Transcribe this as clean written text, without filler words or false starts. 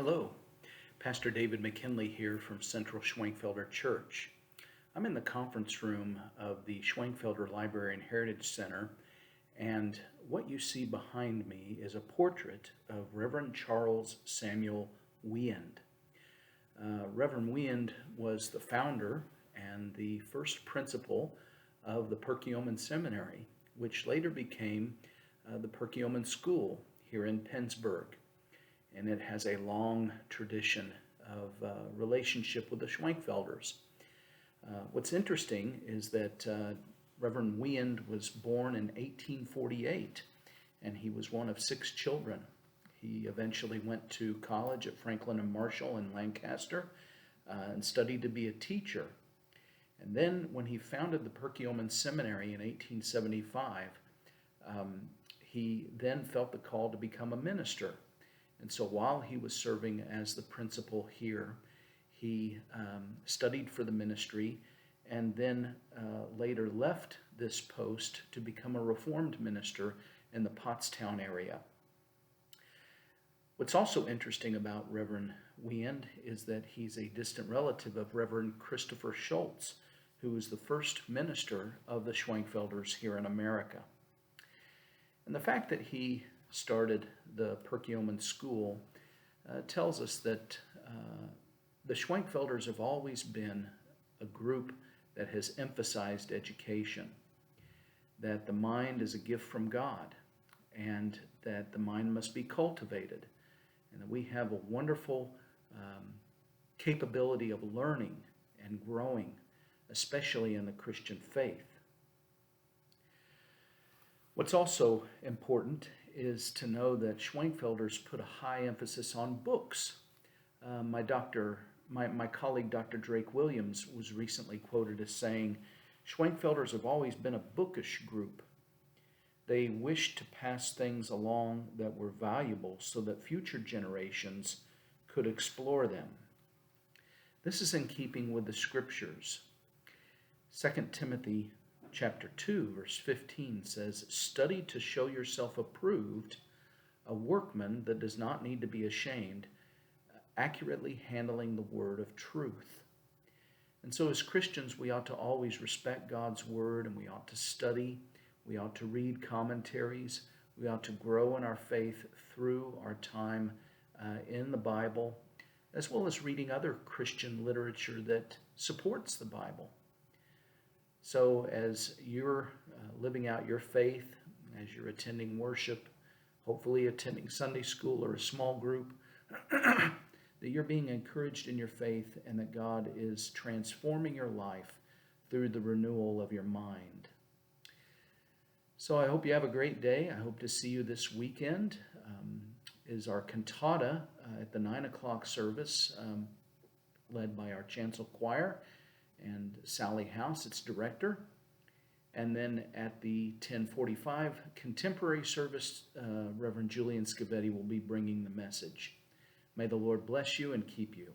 Hello, Pastor David McKinley here from Central Schwenkfelder Church. I'm in the conference room of the Schwenkfelder Library and Heritage Center, and what you see behind me is a portrait of Reverend Charles Samuel Weand. Reverend Weand was the founder and the first principal of the Perkiomen Seminary, which later became the Perkiomen School here in Pennsburg. And it has a long tradition of relationship with the Schwenkfelders. What's interesting is that Reverend Weand was born in 1848, and he was one of 6 children. He eventually went to college at Franklin and Marshall in Lancaster and studied to be a teacher. And then when he founded the Perkiomen Seminary in 1875, he then felt the call to become a minister. And so while he was serving as the principal here, he studied for the ministry and then later left this post to become a Reformed minister in the Pottstown area. What's also interesting about Reverend Weand is that he's a distant relative of Reverend Christopher Schultz, who was the first minister of the Schwenkfelders here in America. And the fact that he started the Perkiomen School tells us that the Schwenkfelders have always been a group that has emphasized education, that the mind is a gift from God, and that the mind must be cultivated, and that we have a wonderful capability of learning and growing, especially in the Christian faith. What's also important is to know that Schwenkfelders put a high emphasis on books. My colleague, Dr. Drake Williams, was recently quoted as saying, "Schwenkfelders have always been a bookish group. They wished to pass things along that were valuable so that future generations could explore them." This is in keeping with the scriptures. 2 Timothy Chapter 2, verse 15 says, "Study to show yourself approved, a workman that does not need to be ashamed, accurately handling the word of truth." And so as Christians, we ought to always respect God's word, and we ought to study. We ought to read commentaries. We ought to grow in our faith through our time in the Bible, as well as reading other Christian literature that supports the Bible. So as you're living out your faith, as you're attending worship, hopefully attending Sunday school or a small group, that you're being encouraged in your faith and that God is transforming your life through the renewal of your mind. So I hope you have a great day. I hope to see you this weekend. Is our cantata at the 9 o'clock service, led by our chancel choir and Sally House, its director. And then at the 10:45 contemporary service, Reverend Julian Scavetti will be bringing the message. May the Lord bless you and keep you.